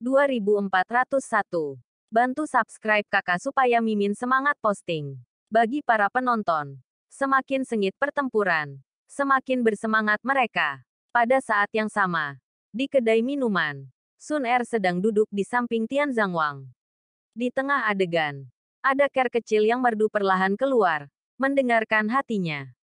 2401. Bantu subscribe kakak supaya Mimin semangat posting. Bagi para penonton, semakin sengit pertempuran, semakin bersemangat mereka. Pada saat yang sama, di kedai minuman, Sun Er sedang duduk di samping Tian Zhangwang. Di tengah adegan, ada Ker kecil yang merdu perlahan keluar, mendengarkan hatinya.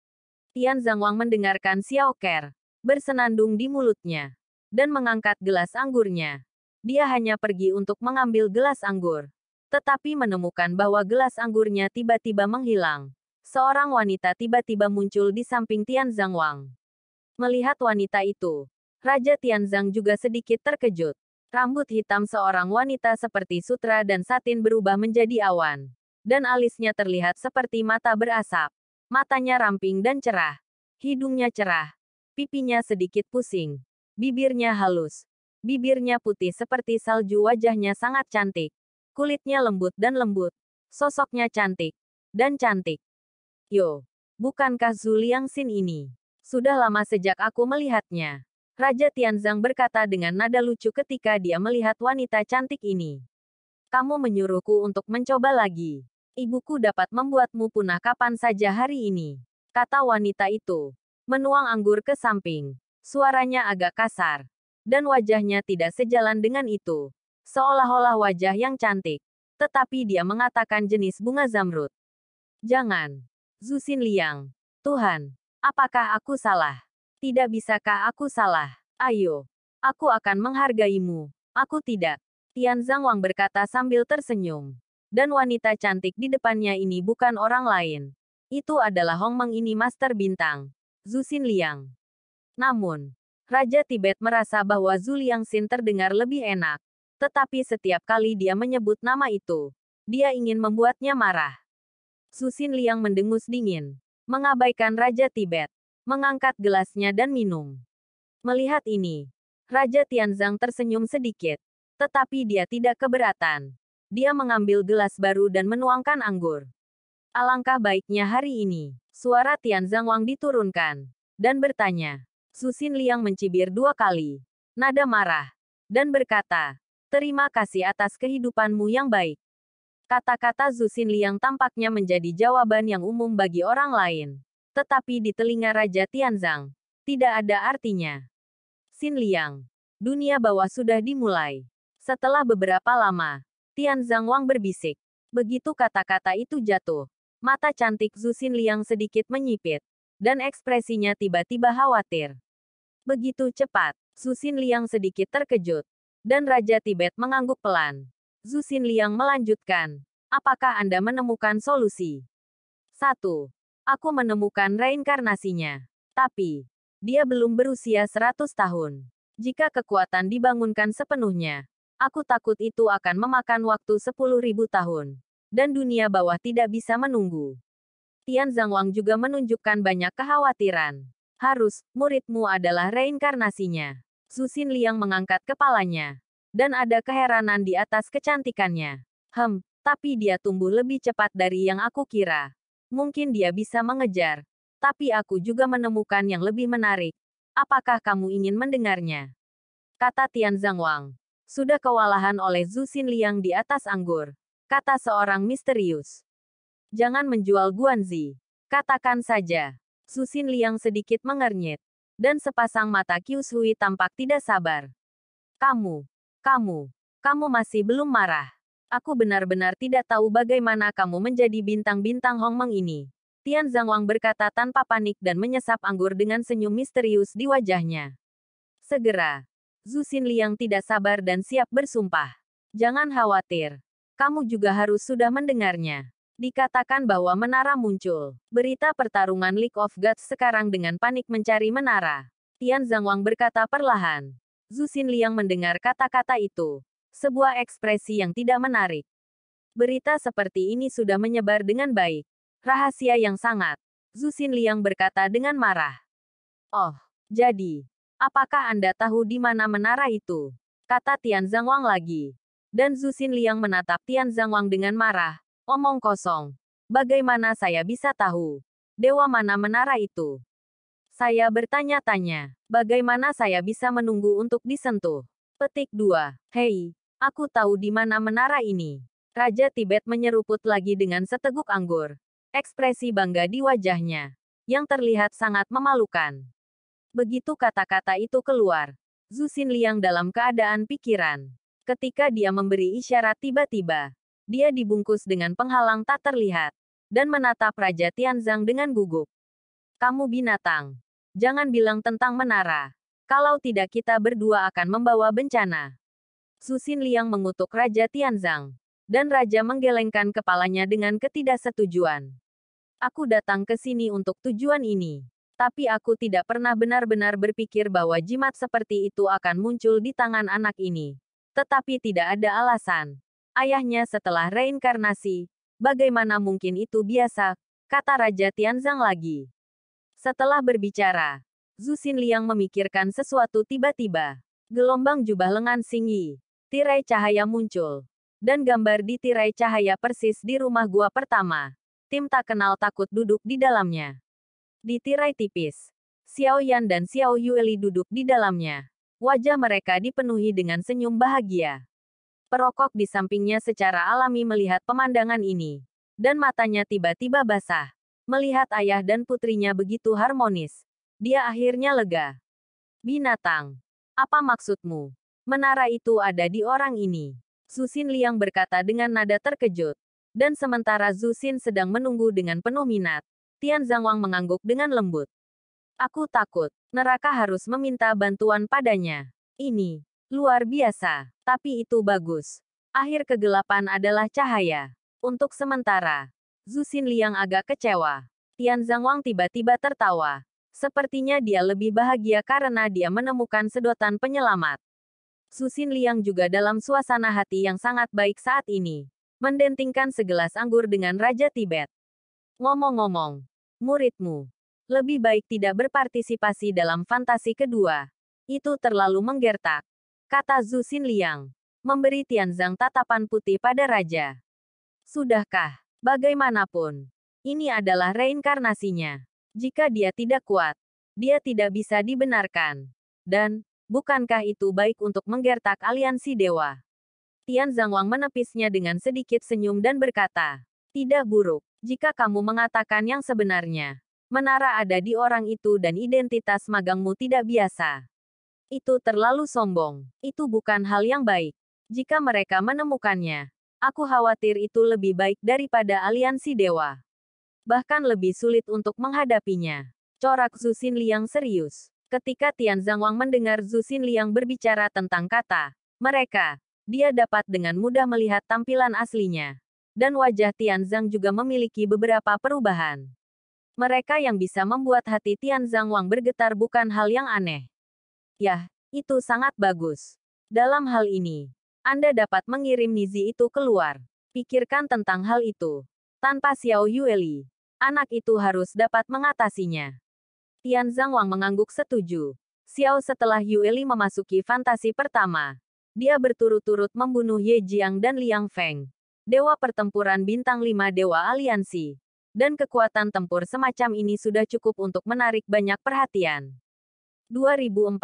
Tian Zhangwang mendengarkan Xiao Ker, bersenandung di mulutnya, dan mengangkat gelas anggurnya. Dia hanya pergi untuk mengambil gelas anggur, tetapi menemukan bahwa gelas anggurnya tiba-tiba menghilang. Seorang wanita tiba-tiba muncul di samping Tian Zhangwang. Melihat wanita itu, Raja Tianzang juga sedikit terkejut. Rambut hitam seorang wanita seperti sutra dan satin berubah menjadi awan, dan alisnya terlihat seperti mata berasap. Matanya ramping dan cerah, hidungnya cerah, pipinya sedikit pusing, bibirnya halus. Bibirnya putih seperti salju, wajahnya sangat cantik. Kulitnya lembut dan lembut. Sosoknya cantik. Dan cantik. Yo, bukankah Zhu Liangxin ini? Sudah lama sejak aku melihatnya. Raja Tianzang berkata dengan nada lucu ketika dia melihat wanita cantik ini. Kamu menyuruhku untuk mencoba lagi. Ibuku dapat membuatmu punah kapan saja hari ini. Kata wanita itu. Menuang anggur ke samping. Suaranya agak kasar. Dan wajahnya tidak sejalan dengan itu. Seolah-olah wajah yang cantik. Tetapi dia mengatakan jenis bunga zamrud. Jangan. Zhu Xinliang. Tuhan. Apakah aku salah? Tidak bisakah aku salah? Ayo. Aku akan menghargaimu. Aku tidak. Tian Zhangwang berkata sambil tersenyum. Dan wanita cantik di depannya ini bukan orang lain. Itu adalah Hong Meng ini Master Bintang. Zhu Xinliang. Namun, Raja Tibet merasa bahwa Zhu Liangxin terdengar lebih enak. Tetapi setiap kali dia menyebut nama itu, dia ingin membuatnya marah. Zhu Xinliang mendengus dingin, mengabaikan Raja Tibet, mengangkat gelasnya dan minum. Melihat ini, Raja Tianzang tersenyum sedikit. Tetapi dia tidak keberatan. Dia mengambil gelas baru dan menuangkan anggur. Alangkah baiknya hari ini. Suara Tian Zhangwang diturunkan, dan bertanya. Zhu Xinliang mencibir 2 kali. Nada marah. Dan berkata, terima kasih atas kehidupanmu yang baik. Kata-kata Zhu Xinliang tampaknya menjadi jawaban yang umum bagi orang lain. Tetapi di telinga Raja Tianzang, tidak ada artinya. Xinliang. Dunia bawah sudah dimulai. Setelah beberapa lama, Tian Zhangwang berbisik. Begitu kata-kata itu jatuh, mata cantik Zhu Xinliang sedikit menyipit. Dan ekspresinya tiba-tiba khawatir. Begitu cepat, Zhu Xinliang sedikit terkejut. Dan Raja Tibet mengangguk pelan. Zhu Xinliang melanjutkan. Apakah Anda menemukan solusi? 1. Aku menemukan reinkarnasinya. Tapi, dia belum berusia 100 tahun. Jika kekuatan dibangunkan sepenuhnya, aku takut itu akan memakan waktu 10.000 tahun. Dan dunia bawah tidak bisa menunggu. Tian Zhangwang juga menunjukkan banyak kekhawatiran. Harus, muridmu adalah reinkarnasinya. Zhu Xinliang mengangkat kepalanya. Dan ada keheranan di atas kecantikannya. Tapi dia tumbuh lebih cepat dari yang aku kira. Mungkin dia bisa mengejar. Tapi aku juga menemukan yang lebih menarik. Apakah kamu ingin mendengarnya? Kata Tian Zhangwang. Sudah kewalahan oleh Zhu Xinliang di atas anggur. Kata seorang misterius. Jangan menjual Guanzi. Katakan saja. Zhu Xinliang sedikit mengernyit. Dan sepasang mata Qiu Shui tampak tidak sabar. Kamu masih belum marah. Aku benar-benar tidak tahu bagaimana kamu menjadi bintang-bintang Hong Meng ini. Tian Zhangwang berkata tanpa panik dan menyesap anggur dengan senyum misterius di wajahnya. Segera. Zhu Xinliang tidak sabar dan siap bersumpah. Jangan khawatir. Kamu juga harus sudah mendengarnya. Dikatakan bahwa menara muncul. Berita pertarungan League of Gods sekarang dengan panik mencari menara. Tian Zhangwang berkata perlahan. Zhu Xinliang mendengar kata-kata itu. Sebuah ekspresi yang tidak menarik. Berita seperti ini sudah menyebar dengan baik. Rahasia yang sangat. Zhu Xinliang berkata dengan marah. Oh, jadi. Apakah Anda tahu di mana menara itu? Kata Tian Zhangwang lagi. Dan Zhu Xinliang menatap Tian Zhangwang dengan marah. Omong kosong. Bagaimana saya bisa tahu? Dewa mana menara itu? Saya bertanya-tanya. Bagaimana saya bisa menunggu untuk disentuh? Petik 2. Hei. Aku tahu di mana menara ini. Raja Tibet menyeruput lagi dengan seteguk anggur. Ekspresi bangga di wajahnya, yang terlihat sangat memalukan. Begitu kata-kata itu keluar, Zhu Xinliang dalam keadaan pikiran. Ketika dia memberi isyarat tiba-tiba, dia dibungkus dengan penghalang tak terlihat, dan menatap Raja Tianzang dengan gugup. Kamu binatang. Jangan bilang tentang menara. Kalau tidak kita berdua akan membawa bencana. Zhu Xinliang mengutuk Raja Tianzang. Dan Raja menggelengkan kepalanya dengan ketidaksetujuan. Aku datang ke sini untuk tujuan ini. Tapi aku tidak pernah benar-benar berpikir bahwa jimat seperti itu akan muncul di tangan anak ini. Tetapi tidak ada alasan. Ayahnya setelah reinkarnasi. Bagaimana mungkin itu biasa, kata Raja Tianzang lagi. Setelah berbicara, Zhu Xinliang memikirkan sesuatu tiba-tiba. Gelombang jubah lengan Xing Yi. Tirai cahaya muncul. Dan gambar di tirai cahaya persis di rumah gua pertama. Tim tak kenal takut duduk di dalamnya. Di tirai tipis, Xiao Yan dan Xiao Yueli duduk di dalamnya. Wajah mereka dipenuhi dengan senyum bahagia. Perokok di sampingnya secara alami melihat pemandangan ini. Dan matanya tiba-tiba basah. Melihat ayah dan putrinya begitu harmonis. Dia akhirnya lega. Binatang. Apa maksudmu? Menara itu ada di orang ini. Zhu Xinliang berkata dengan nada terkejut. Dan sementara Zhu Xin sedang menunggu dengan penuh minat, Tianzang Wang mengangguk dengan lembut. Aku takut, neraka harus meminta bantuan padanya. Ini, luar biasa, tapi itu bagus. Akhir kegelapan adalah cahaya. Untuk sementara, Zhu Xinliang agak kecewa. Tianzang Wang tiba-tiba tertawa. Sepertinya dia lebih bahagia karena dia menemukan sedotan penyelamat. Zhu Xinliang juga dalam suasana hati yang sangat baik saat ini. Mendentingkan segelas anggur dengan Raja Tibet. Ngomong-ngomong, muridmu lebih baik tidak berpartisipasi dalam fantasi kedua. Itu terlalu menggertak, kata Zhu Xinliang, memberi Tianzang tatapan putih pada Raja. Sudahkah? Bagaimanapun, ini adalah reinkarnasinya. Jika dia tidak kuat, dia tidak bisa dibenarkan. Dan, bukankah itu baik untuk menggertak aliansi dewa? Tianzang Wang menepisnya dengan sedikit senyum dan berkata, tidak buruk, jika kamu mengatakan yang sebenarnya. Menara ada di orang itu dan identitas magangmu tidak biasa. Itu terlalu sombong. Itu bukan hal yang baik. Jika mereka menemukannya, aku khawatir itu lebih baik daripada aliansi dewa. Bahkan lebih sulit untuk menghadapinya. Corak Zhu Xinliang serius. Ketika Tianzang Wang mendengar Zhu Xinliang berbicara tentang kata mereka, dia dapat dengan mudah melihat tampilan aslinya. Dan wajah Tianzang juga memiliki beberapa perubahan. Mereka yang bisa membuat hati Tianzang Wang bergetar bukan hal yang aneh. Yah, itu sangat bagus. Dalam hal ini, Anda dapat mengirim Nizi itu keluar. Pikirkan tentang hal itu. Tanpa Xiao Yueli, anak itu harus dapat mengatasinya. Tianzang Wang mengangguk setuju. Xiao setelah Yueli memasuki fantasi pertama. Dia berturut-turut membunuh Ye Jiang dan Liang Feng. Dewa pertempuran bintang 5 Dewa Aliansi. Dan kekuatan tempur semacam ini sudah cukup untuk menarik banyak perhatian. 2402.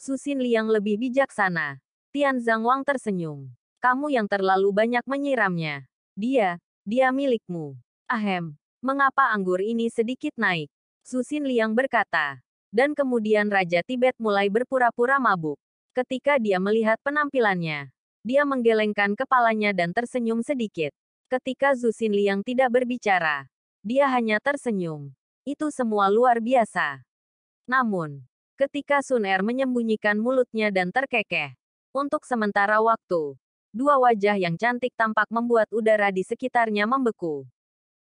Zhu Xinliang lebih bijaksana. Tianzang Wang tersenyum. Kamu yang terlalu banyak menyiramnya. Dia milikmu. Ahem, mengapa anggur ini sedikit naik? Zhu Xinliang berkata. Dan kemudian Raja Tibet mulai berpura-pura mabuk. Ketika dia melihat penampilannya, dia menggelengkan kepalanya dan tersenyum sedikit. Ketika Zhu Xinliang tidak berbicara, dia hanya tersenyum. Itu semua luar biasa. Namun, ketika Sun Er menyembunyikan mulutnya dan terkekeh, untuk sementara waktu, dua wajah yang cantik tampak membuat udara di sekitarnya membeku.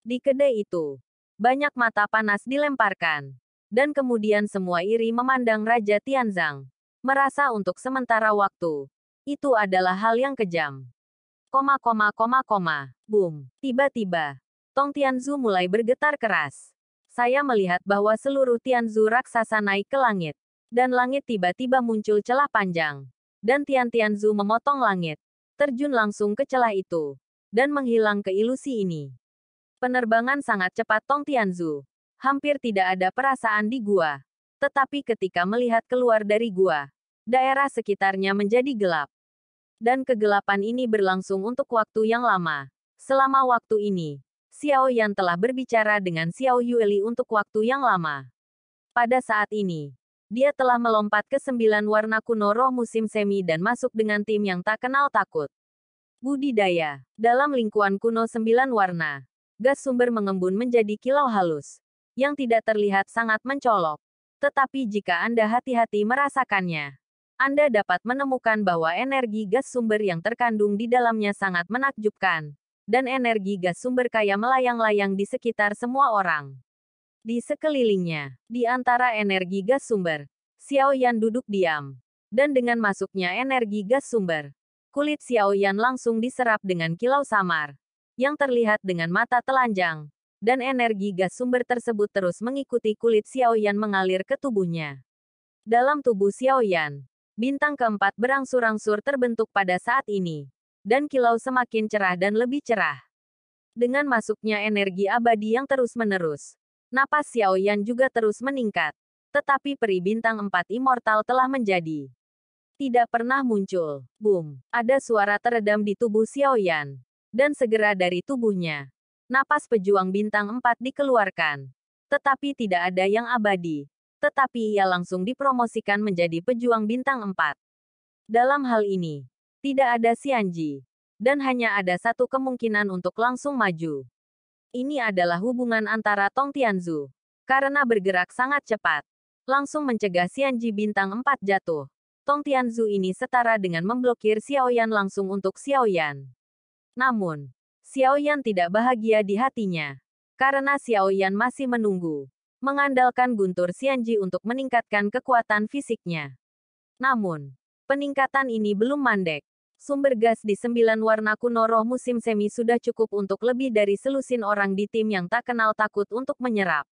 Di kedai itu, banyak mata panas dilemparkan. Dan kemudian semua iri memandang Raja Tianzang. Merasa untuk sementara waktu, itu adalah hal yang kejam. Boom. Tiba-tiba, Tong Tianzu mulai bergetar keras. Saya melihat bahwa seluruh Tianzu raksasa naik ke langit. Dan langit tiba-tiba muncul celah panjang. Dan Tianzu memotong langit. Terjun langsung ke celah itu. Dan menghilang ke ilusi ini. Penerbangan sangat cepat Tong Tianzu. Hampir tidak ada perasaan di gua. Tetapi ketika melihat keluar dari gua, daerah sekitarnya menjadi gelap. Dan kegelapan ini berlangsung untuk waktu yang lama. Selama waktu ini, Xiao Yan telah berbicara dengan Xiao Yueli untuk waktu yang lama. Pada saat ini, dia telah melompat ke 9 warna kuno roh musim semi dan masuk dengan tim yang tak kenal takut. Budidaya. Dalam lingkuan kuno 9 warna, gas sumber mengembun menjadi kilau halus, yang tidak terlihat sangat mencolok. Tetapi jika Anda hati-hati merasakannya, Anda dapat menemukan bahwa energi gas sumber yang terkandung di dalamnya sangat menakjubkan, dan energi gas sumber kaya melayang-layang di sekitar semua orang. Di sekelilingnya, di antara energi gas sumber, Xiao Yan duduk diam. Dan dengan masuknya energi gas sumber, kulit Xiao Yan langsung diserap dengan kilau samar, yang terlihat dengan mata telanjang, dan energi gas sumber tersebut terus mengikuti kulit Xiao Yan mengalir ke tubuhnya. Dalam tubuh Xiao Yan, bintang keempat berangsur-angsur terbentuk pada saat ini, dan kilau semakin cerah dan lebih cerah. Dengan masuknya energi abadi yang terus-menerus, napas Xiao Yan juga terus meningkat, tetapi peri bintang 4 immortal telah menjadi tidak pernah muncul. Boom! Ada suara teredam di tubuh Xiao Yan. Dan segera dari tubuhnya, napas pejuang bintang 4 dikeluarkan. Tetapi tidak ada yang abadi. Tetapi ia langsung dipromosikan menjadi pejuang bintang 4. Dalam hal ini, tidak ada Xianji. Dan hanya ada satu kemungkinan untuk langsung maju. Ini adalah hubungan antara Tong Tianzu. Karena bergerak sangat cepat, langsung mencegah Xianji bintang 4 jatuh. Tong Tianzu ini setara dengan memblokir Xiao Yan langsung untuk Xiao Yan. Namun, Xiao Yan tidak bahagia di hatinya. Karena Xiao Yan masih menunggu, mengandalkan guntur Xianji untuk meningkatkan kekuatan fisiknya. Namun, peningkatan ini belum mandek. Sumber gas di 9 warna kuno roh musim semi sudah cukup untuk lebih dari selusin orang di tim yang tak kenal takut untuk menyerap.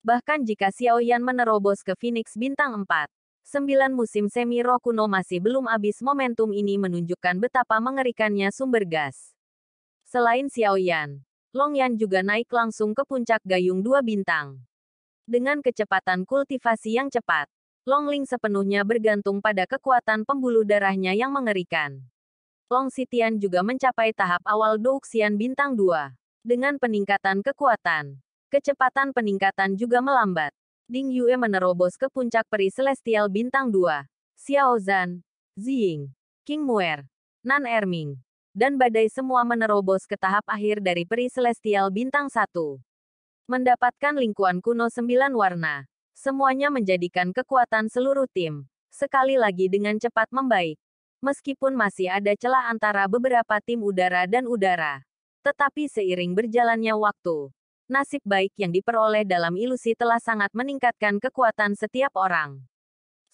Bahkan jika Xiao Yan menerobos ke Phoenix bintang 4, 9 musim semi roh kuno masih belum habis. Momentum ini menunjukkan betapa mengerikannya sumber gas. Selain Xiao Yan, Long Yan juga naik langsung ke puncak gayung 2 bintang. Dengan kecepatan kultivasi yang cepat, Long Ling sepenuhnya bergantung pada kekuatan pembuluh darahnya yang mengerikan. Long Xitian juga mencapai tahap awal Douxian bintang 2. Dengan peningkatan kekuatan, kecepatan peningkatan juga melambat. Ding Yue menerobos ke puncak peri celestial bintang 2. Xiao Zhan, Ziying, King Muer, Nan Erming, dan badai semua menerobos ke tahap akhir dari peri celestial bintang 1. Mendapatkan lingkuan kuno 9 warna, semuanya menjadikan kekuatan seluruh tim, sekali lagi dengan cepat membaik. Meskipun masih ada celah antara beberapa tim udara dan udara. Tetapi seiring berjalannya waktu, nasib baik yang diperoleh dalam ilusi telah sangat meningkatkan kekuatan setiap orang.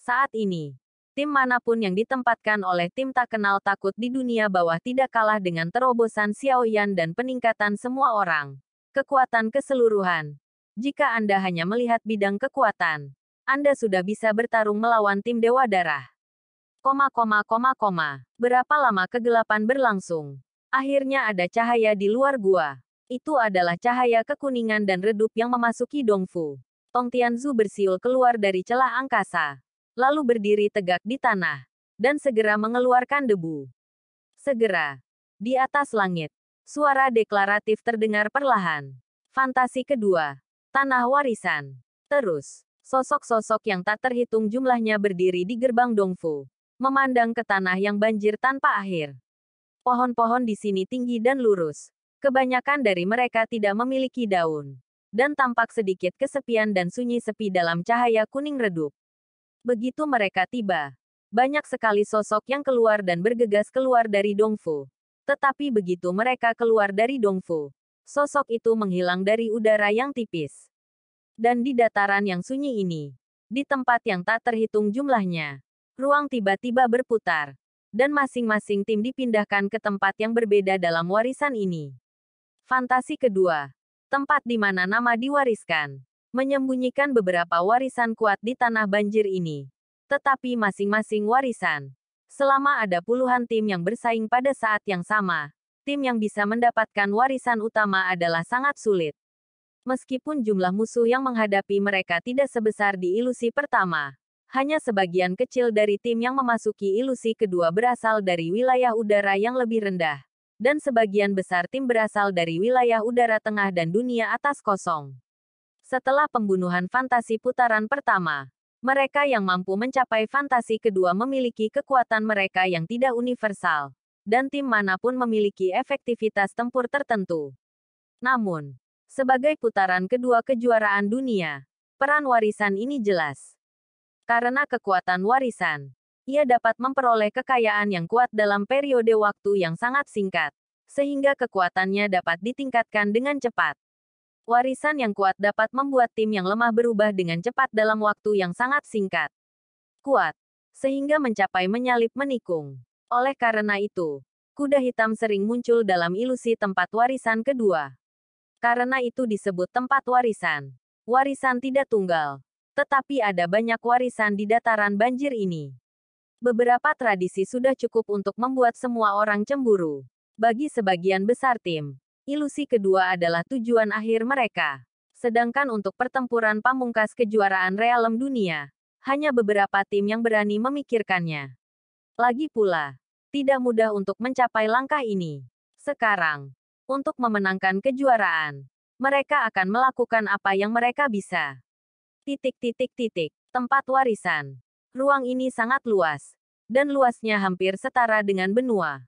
Saat ini, tim manapun yang ditempatkan oleh tim tak kenal takut di dunia bawah tidak kalah dengan terobosan Xiao Yan dan peningkatan semua orang. Kekuatan keseluruhan. Jika Anda hanya melihat bidang kekuatan, Anda sudah bisa bertarung melawan tim Dewa Darah. Berapa lama kegelapan berlangsung? Akhirnya ada cahaya di luar gua. Itu adalah cahaya kekuningan dan redup yang memasuki Dongfu. Tong Tianzu bersiul keluar dari celah angkasa, lalu berdiri tegak di tanah, dan segera mengeluarkan debu. Segera, di atas langit, suara deklaratif terdengar perlahan. Fantasi kedua, tanah warisan. Terus, sosok-sosok yang tak terhitung jumlahnya berdiri di gerbang Dongfu, memandang ke tanah yang banjir tanpa akhir. Pohon-pohon di sini tinggi dan lurus. Kebanyakan dari mereka tidak memiliki daun, dan tampak sedikit kesepian dan sunyi sepi dalam cahaya kuning redup. Begitu mereka tiba, banyak sekali sosok yang keluar dan bergegas keluar dari Dongfu. Tetapi begitu mereka keluar dari Dongfu, sosok itu menghilang dari udara yang tipis. Dan di dataran yang sunyi ini, di tempat yang tak terhitung jumlahnya, ruang tiba-tiba berputar, dan masing-masing tim dipindahkan ke tempat yang berbeda dalam warisan ini. Fantasi kedua, tempat di mana nama diwariskan, menyembunyikan beberapa warisan kuat di tanah banjir ini. Tetapi masing-masing warisan, selama ada puluhan tim yang bersaing pada saat yang sama, tim yang bisa mendapatkan warisan utama adalah sangat sulit. Meskipun jumlah musuh yang menghadapi mereka tidak sebesar di ilusi pertama, Hanya sebagian kecil dari tim yang memasuki ilusi kedua berasal dari wilayah udara yang lebih rendah, dan sebagian besar tim berasal dari wilayah udara tengah dan dunia atas kosong. Setelah pembunuhan fantasi putaran pertama, mereka yang mampu mencapai fantasi kedua memiliki kekuatan mereka yang tidak universal, dan tim manapun memiliki efektivitas tempur tertentu. Namun, sebagai putaran kedua kejuaraan dunia, peran warisan ini jelas. Karena kekuatan warisan, ia dapat memperoleh kekayaan yang kuat dalam periode waktu yang sangat singkat, sehingga kekuatannya dapat ditingkatkan dengan cepat. Warisan yang kuat dapat membuat tim yang lemah berubah dengan cepat dalam waktu yang sangat singkat. Kuat, sehingga mencapai menyalip menikung. Oleh karena itu, kuda hitam sering muncul dalam ilusi tempat warisan kedua. Karena itu disebut tempat warisan. Warisan tidak tunggal. Tetapi ada banyak warisan di dataran banjir ini. Beberapa tradisi sudah cukup untuk membuat semua orang cemburu. Bagi sebagian besar tim, ilusi kedua adalah tujuan akhir mereka. Sedangkan untuk pertempuran pamungkas kejuaraan realem dunia, hanya beberapa tim yang berani memikirkannya. Lagi pula, tidak mudah untuk mencapai langkah ini. Sekarang, untuk memenangkan kejuaraan, mereka akan melakukan apa yang mereka bisa. Tempat warisan. Ruang ini sangat luas, dan luasnya hampir setara dengan benua.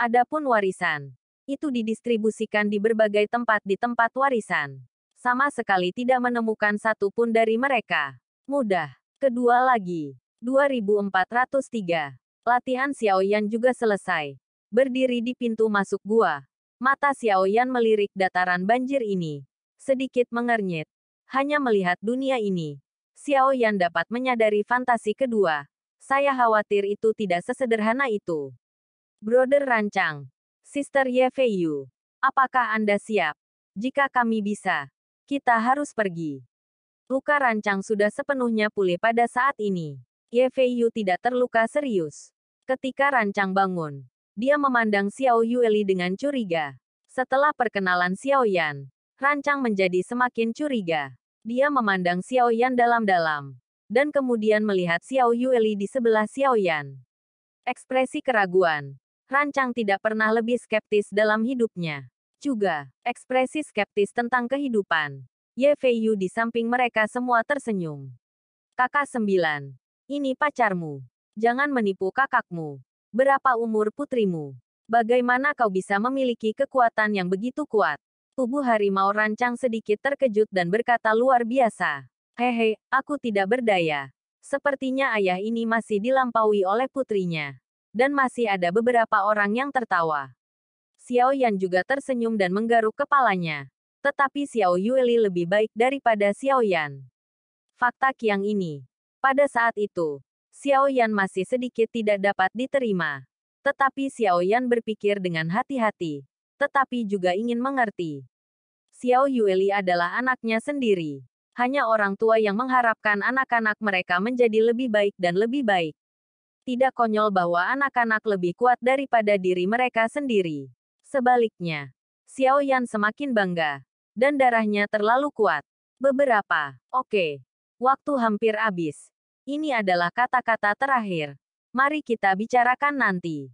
Adapun warisan, itu didistribusikan di berbagai tempat di tempat warisan. Sama sekali tidak menemukan satu pun dari mereka. Mudah. Kedua lagi. 2403. Latihan Xiaoyan juga selesai. Berdiri di pintu masuk gua. Mata Xiaoyan melirik dataran banjir ini. Sedikit mengernyit. Hanya melihat dunia ini, Xiaoyan dapat menyadari fantasi kedua. Saya khawatir itu tidak sesederhana itu. Brother Rancang, Sister Ye Feiyu, apakah Anda siap? Jika kami bisa, kita harus pergi. Luka Rancang sudah sepenuhnya pulih pada saat ini. Ye Feiyu tidak terluka serius. Ketika Rancang bangun, dia memandang Xiao Yueli dengan curiga. Setelah perkenalan Xiaoyan, Rancang menjadi semakin curiga. Dia memandang Xiaoyan dalam-dalam, dan kemudian melihat Xiao Yueli di sebelah Xiaoyan. Ekspresi keraguan. Rancang tidak pernah lebih skeptis dalam hidupnya. Juga, ekspresi skeptis tentang kehidupan. Ye Feiyu di samping mereka semua tersenyum. Kakak 9. Ini pacarmu. Jangan menipu kakakmu. Berapa umur putrimu? Bagaimana kau bisa memiliki kekuatan yang begitu kuat? Tubuh harimau Rancang sedikit terkejut dan berkata luar biasa. Hehe, aku tidak berdaya. Sepertinya ayah ini masih dilampaui oleh putrinya. Dan masih ada beberapa orang yang tertawa. Xiaoyan juga tersenyum dan menggaruk kepalanya. Tetapi Xiao Yueli lebih baik daripada Xiaoyan. Fakta kiang ini. Pada saat itu, Xiaoyan masih sedikit tidak dapat diterima. Tetapi Xiaoyan berpikir dengan hati-hati. Tetapi juga ingin mengerti. Xiao Yueli adalah anaknya sendiri. Hanya orang tua yang mengharapkan anak-anak mereka menjadi lebih baik dan lebih baik. Tidak konyol bahwa anak-anak lebih kuat daripada diri mereka sendiri. Sebaliknya, Xiaoyan semakin bangga. Dan darahnya terlalu kuat. Oke. Waktu hampir habis. Ini adalah kata-kata terakhir. Mari kita bicarakan nanti.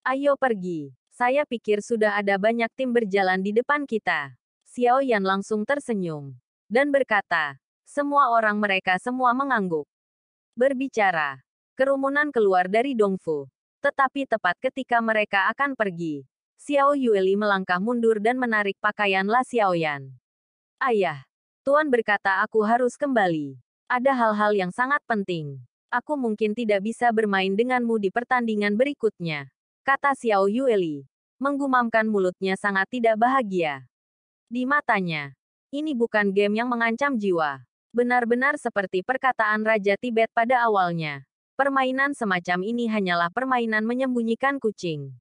Ayo pergi. Saya pikir sudah ada banyak tim berjalan di depan kita. Xiaoyan langsung tersenyum. Dan berkata, semua orang mereka semua mengangguk. Berbicara. Kerumunan keluar dari Dongfu. Tetapi tepat ketika mereka akan pergi, Xiao Yueli melangkah mundur dan menarik pakaian La Xiaoyan. Ayah. Tuan berkata aku harus kembali. Ada hal-hal yang sangat penting. Aku mungkin tidak bisa bermain denganmu di pertandingan berikutnya. Kata Xiao Yueli. Menggumamkan mulutnya sangat tidak bahagia. Di matanya, ini bukan game yang mengancam jiwa. Benar-benar seperti perkataan Raja Tibet pada awalnya. Permainan semacam ini hanyalah permainan menyembunyikan kucing.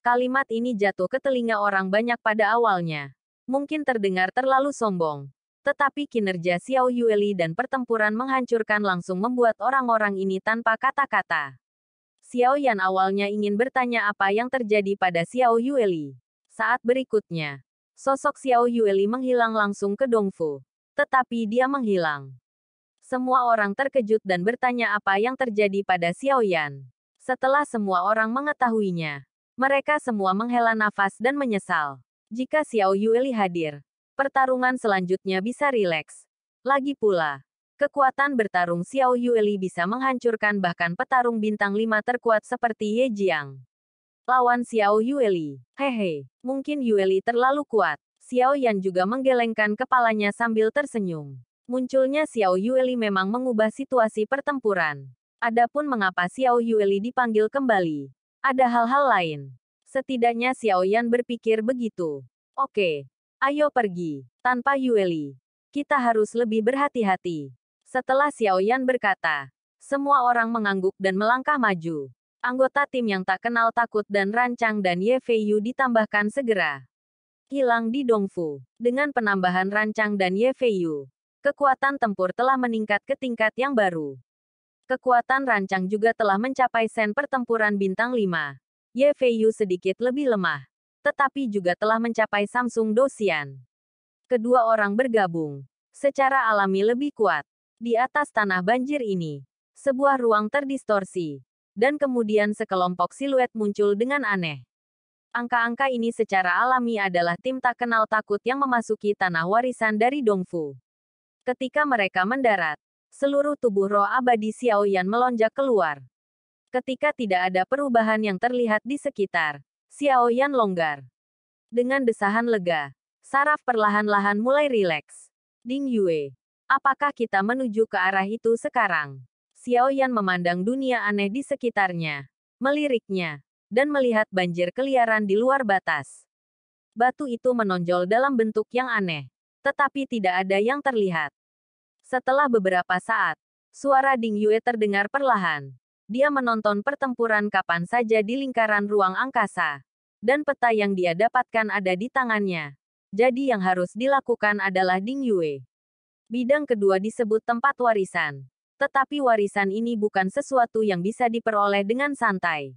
Kalimat ini jatuh ke telinga orang banyak pada awalnya. Mungkin terdengar terlalu sombong. Tetapi kinerja Xiao Yueli dan pertempuran menghancurkan langsung membuat orang-orang ini tanpa kata-kata. Xiaoyan awalnya ingin bertanya apa yang terjadi pada Xiao Yueli. Saat berikutnya, sosok Xiao Yueli menghilang langsung ke Dongfu. Tetapi dia menghilang. Semua orang terkejut dan bertanya apa yang terjadi pada Xiao Yan. Setelah semua orang mengetahuinya, mereka semua menghela nafas dan menyesal. Jika Xiao Yueli hadir, pertarungan selanjutnya bisa rileks. Lagi pula, kekuatan bertarung Xiao Yueli bisa menghancurkan bahkan petarung bintang 5 terkuat seperti Ye Jiang. Lawan Xiao Yueli. Hehe, mungkin Yueli terlalu kuat. Xiao Yan juga menggelengkan kepalanya sambil tersenyum. Munculnya Xiao Yueli memang mengubah situasi pertempuran. Adapun mengapa Xiao Yueli dipanggil kembali, ada hal-hal lain. Setidaknya Xiao Yan berpikir begitu. Oke, ayo pergi. Tanpa Yueli, kita harus lebih berhati-hati. Setelah Xiao Yan berkata, semua orang mengangguk dan melangkah maju. Anggota tim yang tak kenal takut dan rancang dan Ye Fei Yu ditambahkan segera hilang di Dongfu. Dengan penambahan rancang dan Ye Fei Yu, kekuatan tempur telah meningkat ke tingkat yang baru. Kekuatan rancang juga telah mencapai sen pertempuran bintang 5. Ye Fei Yu sedikit lebih lemah, tetapi juga telah mencapai Samsung Dosian. Kedua orang bergabung secara alami lebih kuat. Di atas tanah banjir ini, sebuah ruang terdistorsi, dan kemudian sekelompok siluet muncul dengan aneh. Angka-angka ini secara alami adalah tim tak kenal takut yang memasuki tanah warisan dari Dongfu. Ketika mereka mendarat, seluruh tubuh roh abadi Xiao Yan melonjak keluar. Ketika tidak ada perubahan yang terlihat di sekitar, Xiao Yan longgar. Dengan desahan lega, saraf perlahan-lahan mulai rileks. Ding Yue, apakah kita menuju ke arah itu sekarang? Xiao Yan memandang dunia aneh di sekitarnya, meliriknya, dan melihat banjir keliaran di luar batas. Batu itu menonjol dalam bentuk yang aneh, tetapi tidak ada yang terlihat. Setelah beberapa saat, suara Ding Yue terdengar perlahan. Dia menonton pertempuran kapan saja di lingkaran ruang angkasa. Dan peta yang dia dapatkan ada di tangannya. Jadi yang harus dilakukan adalah Ding Yue. Bidang kedua disebut tempat warisan. Tetapi warisan ini bukan sesuatu yang bisa diperoleh dengan santai.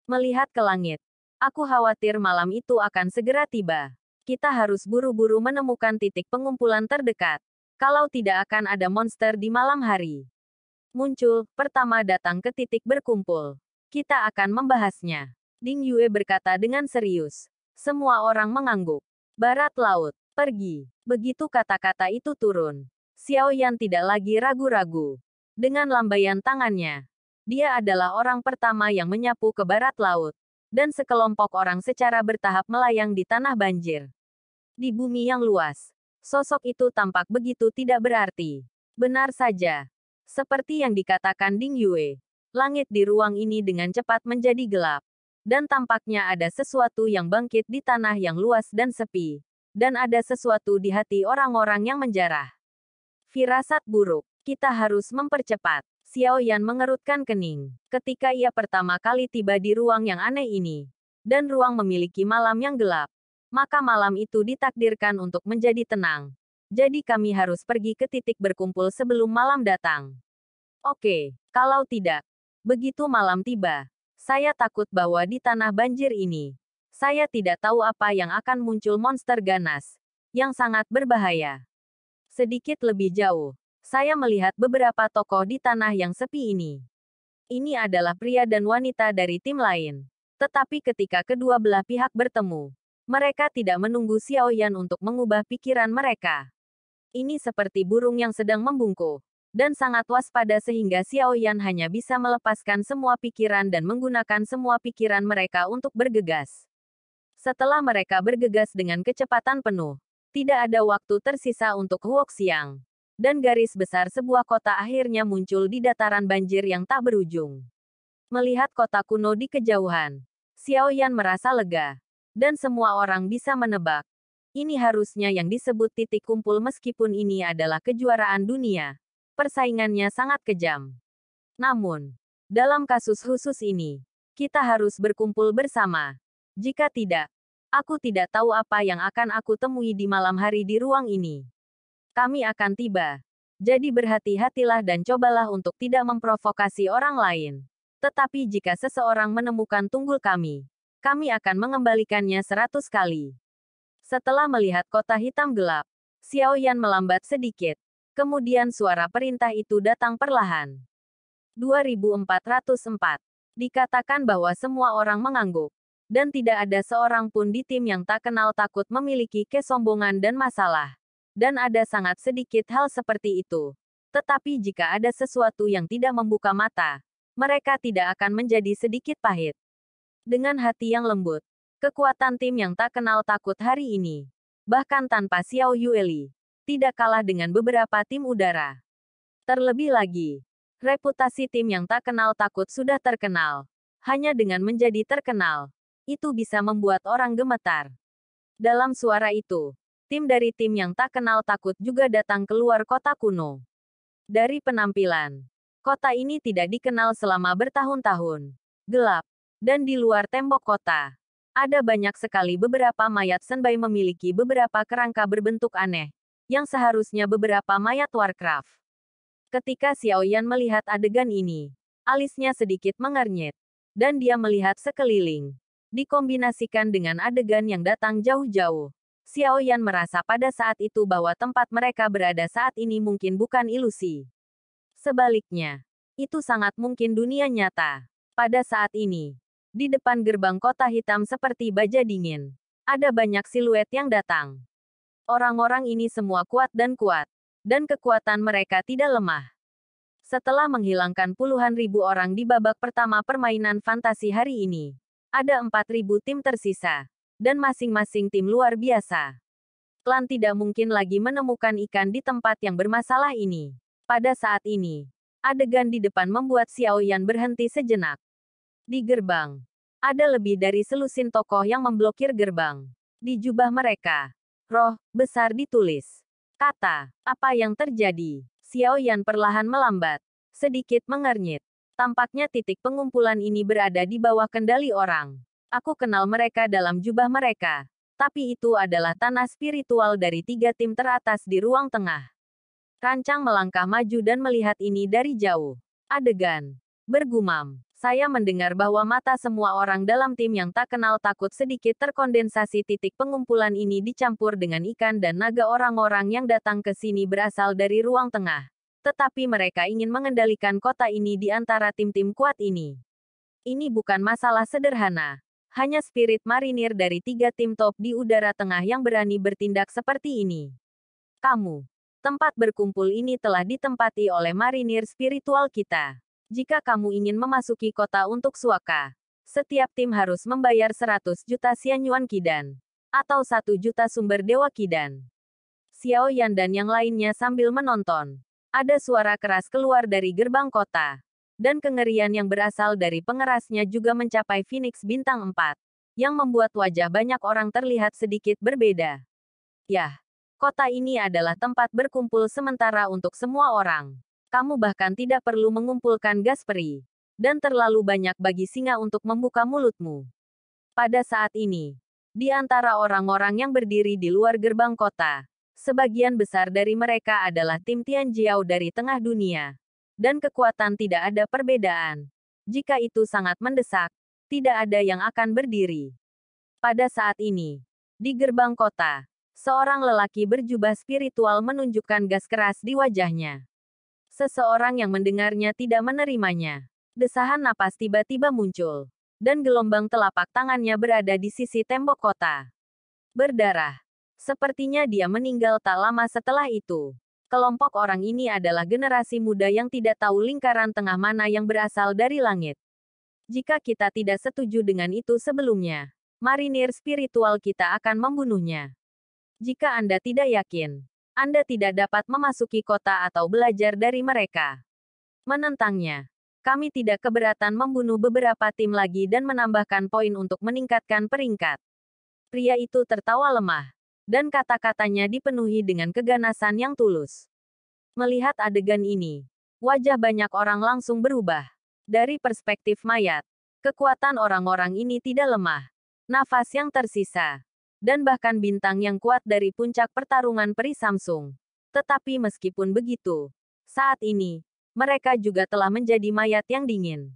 Melihat ke langit, aku khawatir malam itu akan segera tiba. Kita harus buru-buru menemukan titik pengumpulan terdekat. Kalau tidak akan ada monster di malam hari. Muncul, pertama datang ke titik berkumpul. Kita akan membahasnya. Ding Yue berkata dengan serius. Semua orang mengangguk. Barat laut, pergi. Begitu kata-kata itu turun, Xiao Yan tidak lagi ragu-ragu. Dengan lambaian tangannya, dia adalah orang pertama yang menyapu ke barat laut. Dan sekelompok orang secara bertahap melayang di tanah banjir. Di bumi yang luas, sosok itu tampak begitu tidak berarti. Benar saja. Seperti yang dikatakan Ding Yue, langit di ruang ini dengan cepat menjadi gelap. Dan tampaknya ada sesuatu yang bangkit di tanah yang luas dan sepi. Dan ada sesuatu di hati orang-orang yang menjarah. Firasat buruk. Kita harus mempercepat. Xiao Yan mengerutkan kening. Ketika ia pertama kali tiba di ruang yang aneh ini. Dan ruang memiliki malam yang gelap. Maka malam itu ditakdirkan untuk menjadi tenang. Jadi kami harus pergi ke titik berkumpul sebelum malam datang. Oke, kalau tidak. Begitu malam tiba, saya takut bahwa di tanah banjir ini, saya tidak tahu apa yang akan muncul monster ganas, yang sangat berbahaya. Sedikit lebih jauh, saya melihat beberapa tokoh di tanah yang sepi ini. Ini adalah pria dan wanita dari tim lain. Tetapi ketika kedua belah pihak bertemu, mereka tidak menunggu Xiao Yan untuk mengubah pikiran mereka. Ini seperti burung yang sedang membungkuk, dan sangat waspada sehingga Xiao Yan hanya bisa melepaskan semua pikiran dan menggunakan semua pikiran mereka untuk bergegas. Setelah mereka bergegas dengan kecepatan penuh, tidak ada waktu tersisa untuk Huoxiang. Dan garis besar sebuah kota akhirnya muncul di dataran banjir yang tak berujung. Melihat kota kuno di kejauhan, Xiao Yan merasa lega. Dan semua orang bisa menebak. Ini harusnya yang disebut titik kumpul meskipun ini adalah kejuaraan dunia. Persaingannya sangat kejam. Namun, dalam kasus khusus ini, kita harus berkumpul bersama. Jika tidak, aku tidak tahu apa yang akan aku temui di malam hari di ruang ini. Kami akan tiba. Jadi berhati-hatilah dan cobalah untuk tidak memprovokasi orang lain. Tetapi jika seseorang menemukan tunggul kami akan mengembalikannya 100 kali. Setelah melihat kota hitam gelap, Xiao Yan melambat sedikit. Kemudian suara perintah itu datang perlahan. 2404. Dikatakan bahwa semua orang mengangguk. Dan tidak ada seorang pun di tim yang tak kenal takut memiliki kesombongan dan masalah. Dan ada sangat sedikit hal seperti itu. Tetapi jika ada sesuatu yang tidak membuka mata, mereka tidak akan menjadi sedikit pahit. Dengan hati yang lembut, kekuatan tim yang tak kenal takut hari ini, bahkan tanpa Xiao Yueli, tidak kalah dengan beberapa tim udara. Terlebih lagi, reputasi tim yang tak kenal takut sudah terkenal. Hanya dengan menjadi terkenal, itu bisa membuat orang gemetar. Dalam suara itu, tim dari tim yang tak kenal takut juga datang keluar kota kuno. Dari penampilan, kota ini tidak dikenal selama bertahun-tahun. Gelap, dan di luar tembok kota, ada banyak sekali beberapa mayat senbei memiliki beberapa kerangka berbentuk aneh, yang seharusnya beberapa mayat Warcraft. Ketika Xiao Yan melihat adegan ini, alisnya sedikit mengernyit, dan dia melihat sekeliling. Dikombinasikan dengan adegan yang datang jauh-jauh, Xiao Yan merasa pada saat itu bahwa tempat mereka berada saat ini mungkin bukan ilusi. Sebaliknya, itu sangat mungkin dunia nyata. Pada saat ini, di depan gerbang kota hitam seperti baja dingin, ada banyak siluet yang datang. Orang-orang ini semua kuat, dan kekuatan mereka tidak lemah. Setelah menghilangkan puluhan ribu orang di babak pertama permainan fantasi hari ini, ada 4.000 tim tersisa. Dan masing-masing tim luar biasa. Klan tidak mungkin lagi menemukan ikan di tempat yang bermasalah ini. Pada saat ini, adegan di depan membuat Xiao Yan berhenti sejenak. Di gerbang, ada lebih dari selusin tokoh yang memblokir gerbang. Di jubah mereka, roh besar ditulis. Kata, apa yang terjadi? Xiao Yan perlahan melambat, sedikit mengernyit. Tampaknya titik pengumpulan ini berada di bawah kendali orang. Aku kenal mereka dalam jubah mereka. Tapi itu adalah tanah spiritual dari 3 tim teratas di ruang tengah. Rancang melangkah maju dan melihat ini dari jauh. Adegan. Bergumam. Saya mendengar bahwa mata semua orang dalam tim yang tak kenal takut sedikit terkondensasi. Titik pengumpulan ini dicampur dengan ikan dan naga. Orang-orang yang datang ke sini berasal dari ruang tengah. Tetapi mereka ingin mengendalikan kota ini di antara tim-tim kuat ini. Ini bukan masalah sederhana. Hanya spirit marinir dari 3 tim top di udara tengah yang berani bertindak seperti ini. Kamu. Tempat berkumpul ini telah ditempati oleh marinir spiritual kita. Jika kamu ingin memasuki kota untuk suaka, setiap tim harus membayar 100 juta Xianyuan Qidan. Atau 1 juta sumber dewa Qidan. Xiao Yan dan yang lainnya sambil menonton. Ada suara keras keluar dari gerbang kota. Dan kengerian yang berasal dari pengerasnya juga mencapai Phoenix bintang 4, yang membuat wajah banyak orang terlihat sedikit berbeda. Yah, kota ini adalah tempat berkumpul sementara untuk semua orang. Kamu bahkan tidak perlu mengumpulkan gas peri. Dan terlalu banyak bagi singa untuk membuka mulutmu. Pada saat ini, di antara orang-orang yang berdiri di luar gerbang kota, sebagian besar dari mereka adalah tim Tianjiao dari tengah dunia. Dan kekuatan tidak ada perbedaan. Jika itu sangat mendesak, tidak ada yang akan berdiri. Pada saat ini, di gerbang kota, seorang lelaki berjubah spiritual menunjukkan gas keras di wajahnya. Seseorang yang mendengarnya tidak menerimanya. Desahan napas tiba-tiba muncul. Dan gelombang telapak tangannya berada di sisi tembok kota. Berdarah. Sepertinya dia meninggal tak lama setelah itu. Kelompok orang ini adalah generasi muda yang tidak tahu lingkaran tengah mana yang berasal dari langit. Jika kita tidak setuju dengan itu sebelumnya, marinir spiritual kita akan membunuhnya. Jika Anda tidak yakin, Anda tidak dapat memasuki kota atau belajar dari mereka. Menentangnya, kami tidak keberatan membunuh beberapa tim lagi dan menambahkan poin untuk meningkatkan peringkat. Pria itu tertawa lemah. Dan kata-katanya dipenuhi dengan keganasan yang tulus. Melihat adegan ini, wajah banyak orang langsung berubah. Dari perspektif mayat, kekuatan orang-orang ini tidak lemah. Nafas yang tersisa, dan bahkan bintang yang kuat dari puncak pertarungan peri Samsung. Tetapi meskipun begitu, saat ini, mereka juga telah menjadi mayat yang dingin.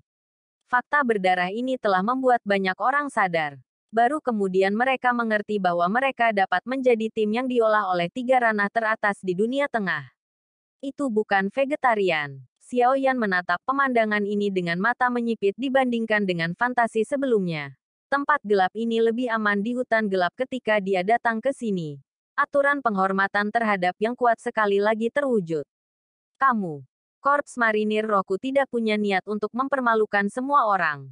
Fakta berdarah ini telah membuat banyak orang sadar. Baru kemudian mereka mengerti bahwa mereka dapat menjadi tim yang diolah oleh 3 ranah teratas di dunia tengah. Itu bukan vegetarian. Xiao Yan menatap pemandangan ini dengan mata menyipit dibandingkan dengan fantasi sebelumnya. Tempat gelap ini lebih aman di hutan gelap ketika dia datang ke sini. Aturan penghormatan terhadap yang kuat sekali lagi terwujud. Kamu, Korps Marinir Rohku tidak punya niat untuk mempermalukan semua orang.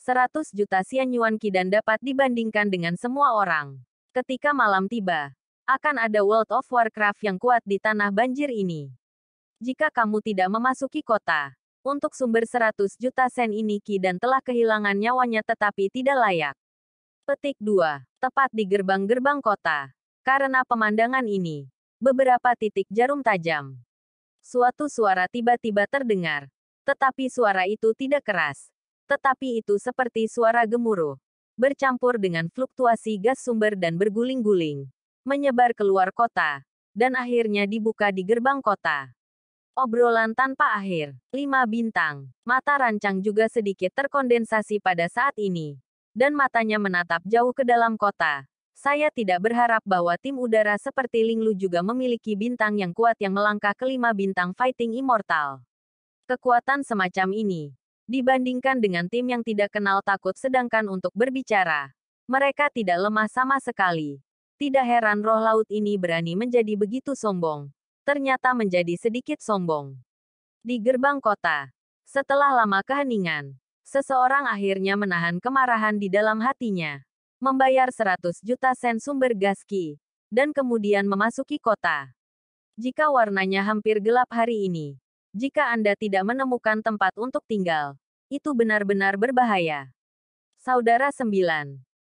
100 juta Xian Yuan Qidan dapat dibandingkan dengan semua orang. Ketika malam tiba, akan ada World of Warcraft yang kuat di tanah banjir ini. Jika kamu tidak memasuki kota, untuk sumber 100 juta sen ini Qidan telah kehilangan nyawanya tetapi tidak layak. Petik 2. Tepat di gerbang-gerbang kota. Karena pemandangan ini, beberapa titik jarum tajam. Suatu suara tiba-tiba terdengar. Tetapi suara itu tidak keras. Tetapi itu seperti suara gemuruh. Bercampur dengan fluktuasi gas sumber dan berguling-guling. Menyebar keluar kota. Dan akhirnya dibuka di gerbang kota. Obrolan tanpa akhir. 5 bintang. Mata Rancang juga sedikit terkondensasi pada saat ini. Dan matanya menatap jauh ke dalam kota. Saya tidak berharap bahwa tim udara seperti Ling Lu juga memiliki bintang yang kuat yang melangkah ke 5 bintang Fighting Immortal. Kekuatan semacam ini, dibandingkan dengan tim yang tidak kenal takut sedangkan untuk berbicara, mereka tidak lemah sama sekali. Tidak heran roh laut ini berani menjadi begitu sombong. Ternyata menjadi sedikit sombong. Di gerbang kota, setelah lama keheningan, seseorang akhirnya menahan kemarahan di dalam hatinya. Membayar 100 juta sen sumber gas Qi, dan kemudian memasuki kota. Jika warnanya hampir gelap hari ini, jika Anda tidak menemukan tempat untuk tinggal, itu benar-benar berbahaya. Saudara 9.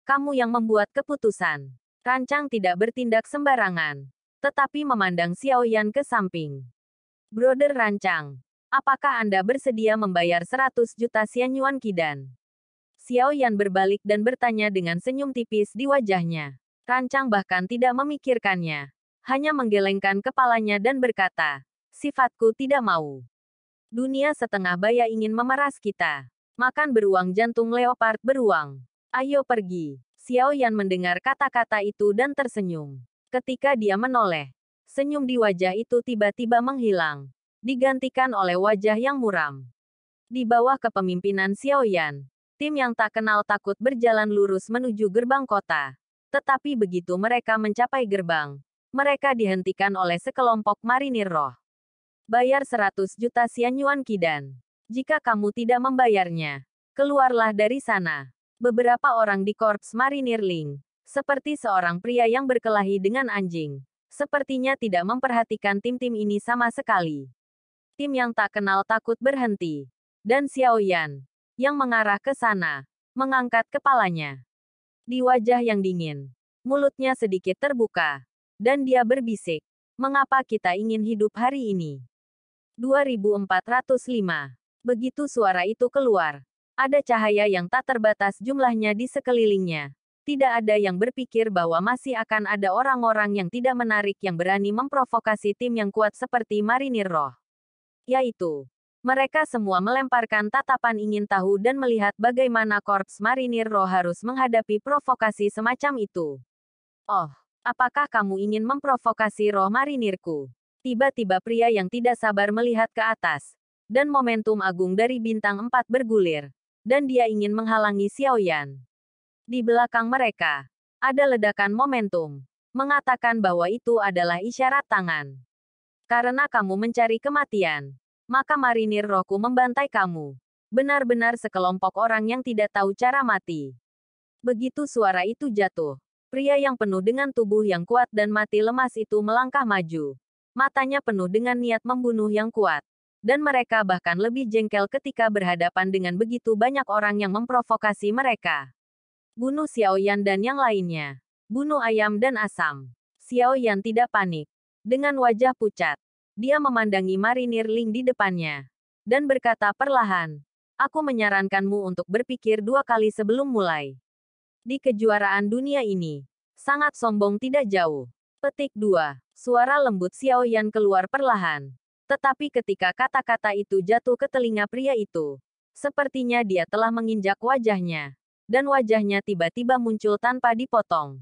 Kamu yang membuat keputusan. Rancang tidak bertindak sembarangan. Tetapi memandang Xiao Yan ke samping. Brother Rancang, apakah Anda bersedia membayar 100 juta Xian Yuan Qidan? Xiao Yan berbalik dan bertanya dengan senyum tipis di wajahnya. Rancang bahkan tidak memikirkannya. Hanya menggelengkan kepalanya dan berkata, sifatku tidak mau. Dunia setengah baya ingin memeras kita. Makan beruang jantung leopard beruang. Ayo pergi. Xiao Yan mendengar kata-kata itu dan tersenyum. Ketika dia menoleh, senyum di wajah itu tiba-tiba menghilang, digantikan oleh wajah yang muram. Di bawah kepemimpinan Xiao Yan, tim yang tak kenal takut berjalan lurus menuju gerbang kota. Tetapi begitu mereka mencapai gerbang, mereka dihentikan oleh sekelompok marinir roh. Bayar 100 juta Xian Yuan Qidan. Jika kamu tidak membayarnya, keluarlah dari sana. Beberapa orang di Korps Marinir Ling, seperti seorang pria yang berkelahi dengan anjing, sepertinya tidak memperhatikan tim-tim ini sama sekali. Tim yang tak kenal takut berhenti. Dan Xiao Yan, yang mengarah ke sana, mengangkat kepalanya. Di wajah yang dingin, mulutnya sedikit terbuka. Dan dia berbisik, mengapa kita ingin hidup hari ini? 2405. Begitu suara itu keluar, ada cahaya yang tak terbatas jumlahnya di sekelilingnya. Tidak ada yang berpikir bahwa masih akan ada orang-orang yang tidak menarik yang berani memprovokasi tim yang kuat seperti Marinir Roh. Yaitu, mereka semua melemparkan tatapan ingin tahu dan melihat bagaimana Korps Marinir Roh harus menghadapi provokasi semacam itu. Oh, apakah kamu ingin memprovokasi roh marinirku? Tiba-tiba pria yang tidak sabar melihat ke atas, dan momentum agung dari bintang 4 bergulir, dan dia ingin menghalangi Xiao Yan. Di belakang mereka, ada ledakan momentum, mengatakan bahwa itu adalah isyarat tangan. Karena kamu mencari kematian, maka marinir rohku membantai kamu. Benar-benar sekelompok orang yang tidak tahu cara mati. Begitu suara itu jatuh, pria yang penuh dengan tubuh yang kuat dan mati lemas itu melangkah maju. Matanya penuh dengan niat membunuh yang kuat. Dan mereka bahkan lebih jengkel ketika berhadapan dengan begitu banyak orang yang memprovokasi mereka. Bunuh Xiao Yan dan yang lainnya. Bunuh ayam dan asam. Xiao Yan tidak panik. Dengan wajah pucat, dia memandangi marinir Ling di depannya. Dan berkata perlahan, aku menyarankanmu untuk berpikir 2 kali sebelum mulai. Di kejuaraan dunia ini, sangat sombong tidak jauh. Petik 2. Suara lembut Xiao Yan keluar perlahan. Tetapi ketika kata-kata itu jatuh ke telinga pria itu, sepertinya dia telah menginjak wajahnya. Dan wajahnya tiba-tiba muncul tanpa dipotong.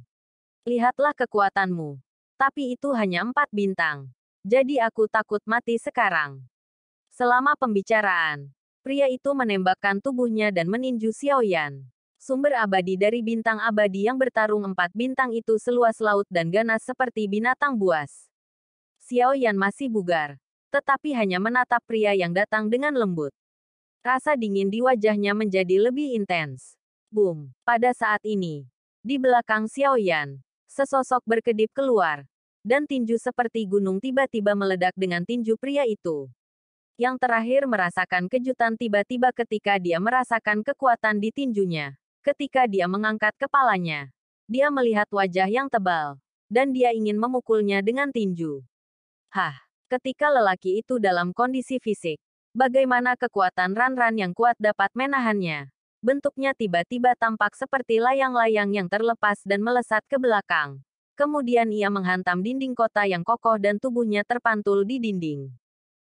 Lihatlah kekuatanmu. Tapi itu hanya 4 bintang. Jadi aku takut mati sekarang. Selama pembicaraan, pria itu menembakkan tubuhnya dan meninju Xiaoyan. Sumber abadi dari bintang abadi yang bertarung 4 bintang itu seluas laut dan ganas seperti binatang buas. Xiaoyan masih bugar, tetapi hanya menatap pria yang datang dengan lembut. Rasa dingin di wajahnya menjadi lebih intens. Boom! Pada saat ini, di belakang Xiaoyan, sesosok berkedip keluar, dan tinju seperti gunung tiba-tiba meledak dengan tinju pria itu. Yang terakhir merasakan kejutan tiba-tiba ketika dia merasakan kekuatan di tinjunya. Ketika dia mengangkat kepalanya, dia melihat wajah yang tebal, dan dia ingin memukulnya dengan tinju. Hah! Ketika lelaki itu dalam kondisi fisik, bagaimana kekuatan Ran-Ran yang kuat dapat menahannya? Bentuknya tiba-tiba tampak seperti layang-layang yang terlepas dan melesat ke belakang. Kemudian ia menghantam dinding kota yang kokoh dan tubuhnya terpantul di dinding.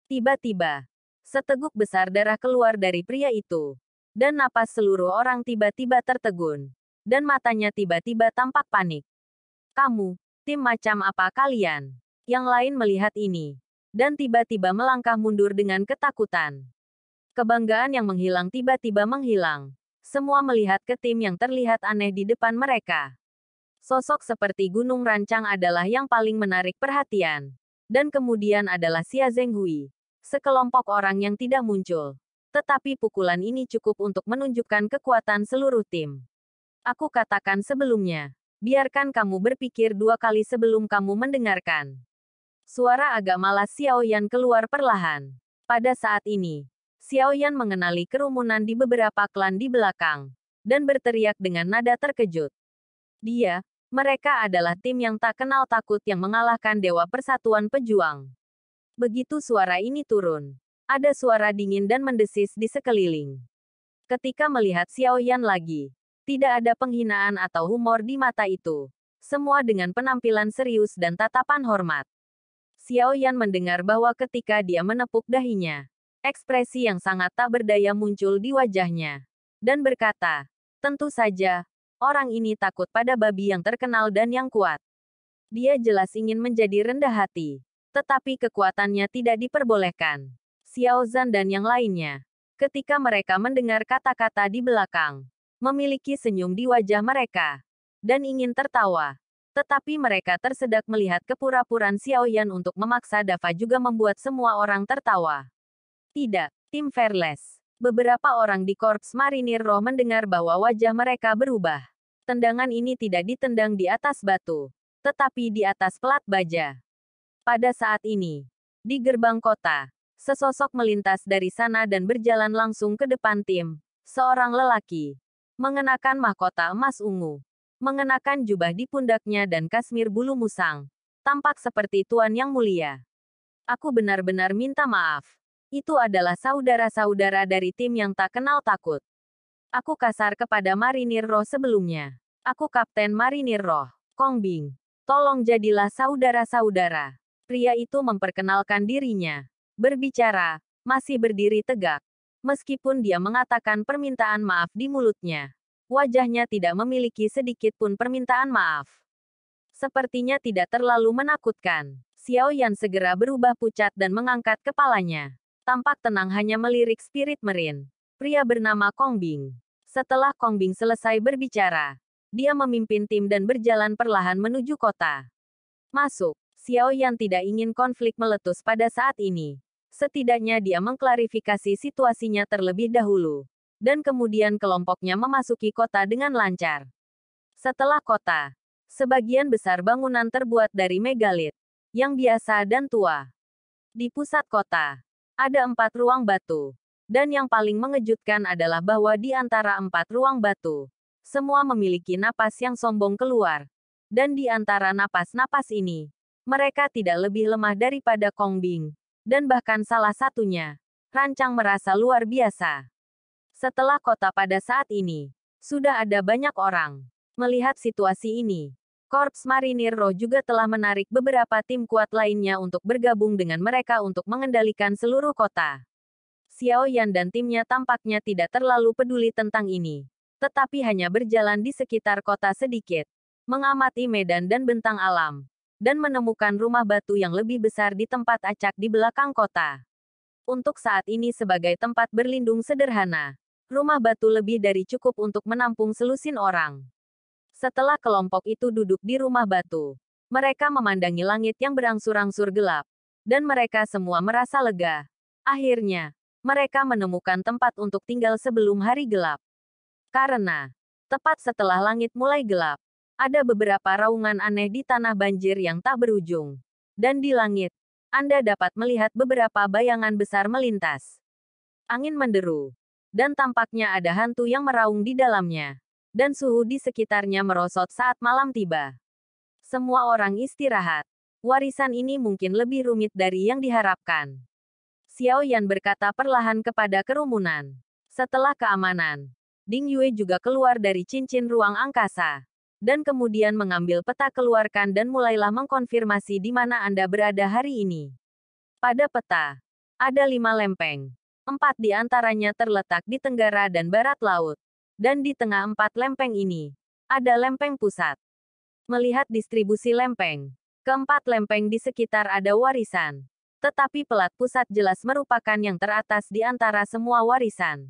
Tiba-tiba, seteguk besar darah keluar dari pria itu. Dan napas seluruh orang tiba-tiba tertegun. Dan matanya tiba-tiba tampak panik. Kamu, tim macam apa kalian? Yang lain melihat ini. Dan tiba-tiba melangkah mundur dengan ketakutan. Kebanggaan yang menghilang tiba-tiba menghilang. Semua melihat ke tim yang terlihat aneh di depan mereka. Sosok seperti gunung rancang adalah yang paling menarik perhatian. Dan kemudian adalah Xia Zhenghui. Sekelompok orang yang tidak muncul. Tetapi pukulan ini cukup untuk menunjukkan kekuatan seluruh tim. Aku katakan sebelumnya. Biarkan kamu berpikir 2 kali sebelum kamu mendengarkan. Suara agak malas Xiaoyan keluar perlahan. Pada saat ini, Xiaoyan mengenali kerumunan di beberapa klan di belakang, dan berteriak dengan nada terkejut. Mereka adalah tim yang tak kenal takut yang mengalahkan Dewa Persatuan Pejuang. Begitu suara ini turun, ada suara dingin dan mendesis di sekeliling. Ketika melihat Xiaoyan lagi, tidak ada penghinaan atau humor di mata itu. Semua dengan penampilan serius dan tatapan hormat. Xiaoyan mendengar bahwa ketika dia menepuk dahinya, ekspresi yang sangat tak berdaya muncul di wajahnya. Dan berkata, tentu saja, orang ini takut pada babi yang terkenal dan yang kuat. Dia jelas ingin menjadi rendah hati. Tetapi kekuatannya tidak diperbolehkan. Xiao Zhan dan yang lainnya, ketika mereka mendengar kata-kata di belakang, memiliki senyum di wajah mereka, dan ingin tertawa. Tetapi mereka tersedak melihat kepura-puraan Xiaoyan untuk memaksa Dava juga membuat semua orang tertawa. Tidak, tim Fearless. Beberapa orang di Korps Marinir Roh mendengar bahwa wajah mereka berubah. Tendangan ini tidak ditendang di atas batu, tetapi di atas pelat baja. Pada saat ini, di gerbang kota, sesosok melintas dari sana dan berjalan langsung ke depan tim. Seorang lelaki, mengenakan mahkota emas ungu, mengenakan jubah di pundaknya dan kasmir bulu musang. Tampak seperti tuan yang mulia. Aku benar-benar minta maaf. Itu adalah saudara-saudara dari tim yang tak kenal takut. Aku kasar kepada Marinir Roh sebelumnya. Aku Kapten Marinir Roh, Kong Bing. Tolong jadilah saudara-saudara. Pria itu memperkenalkan dirinya. Berbicara, masih berdiri tegak. Meskipun dia mengatakan permintaan maaf di mulutnya, wajahnya tidak memiliki sedikit pun permintaan maaf. Sepertinya tidak terlalu menakutkan. Xiaoyan segera berubah pucat dan mengangkat kepalanya. Tampak tenang hanya melirik spirit merin. Pria bernama Kong Bing. Setelah Kong Bing selesai berbicara, dia memimpin tim dan berjalan perlahan menuju kota. Masuk. Xiaoyan tidak ingin konflik meletus pada saat ini. Setidaknya dia mengklarifikasi situasinya terlebih dahulu. Dan kemudian kelompoknya memasuki kota dengan lancar. Setelah kota, sebagian besar bangunan terbuat dari megalit, yang biasa dan tua. Di pusat kota, ada 4 ruang batu. Dan yang paling mengejutkan adalah bahwa di antara 4 ruang batu, semua memiliki napas yang sombong keluar. Dan di antara napas-napas ini, mereka tidak lebih lemah daripada Kong Bing. Dan bahkan salah satunya, rancang merasa luar biasa. Setelah kota pada saat ini, sudah ada banyak orang. Melihat situasi ini, Korps Marinir Roh juga telah menarik beberapa tim kuat lainnya untuk bergabung dengan mereka untuk mengendalikan seluruh kota. Xiaoyan dan timnya tampaknya tidak terlalu peduli tentang ini. Tetapi hanya berjalan di sekitar kota sedikit, mengamati medan dan bentang alam. dan menemukan rumah batu yang lebih besar di tempat acak di belakang kota. Untuk saat ini sebagai tempat berlindung sederhana, rumah batu lebih dari cukup untuk menampung selusin orang. Setelah kelompok itu duduk di rumah batu, mereka memandangi langit yang berangsur-angsur gelap, dan mereka semua merasa lega. Akhirnya, mereka menemukan tempat untuk tinggal sebelum hari gelap. Karena, tepat setelah langit mulai gelap, ada beberapa raungan aneh di tanah banjir yang tak berujung. Dan di langit, Anda dapat melihat beberapa bayangan besar melintas. Angin menderu, dan tampaknya ada hantu yang meraung di dalamnya. Dan suhu di sekitarnya merosot saat malam tiba. Semua orang istirahat. Warisan ini mungkin lebih rumit dari yang diharapkan. Xiao Yan berkata perlahan kepada kerumunan. Setelah keamanan, Ding Yue juga keluar dari cincin ruang angkasa. Dan kemudian mengambil peta keluarkan dan mulailah mengkonfirmasi di mana Anda berada hari ini. Pada peta, ada 5 lempeng. 4 di antaranya terletak di tenggara dan barat laut. Dan di tengah 4 lempeng ini, ada lempeng pusat. Melihat distribusi lempeng, keempat lempeng di sekitar ada warisan. Tetapi pelat pusat jelas merupakan yang teratas di antara semua warisan.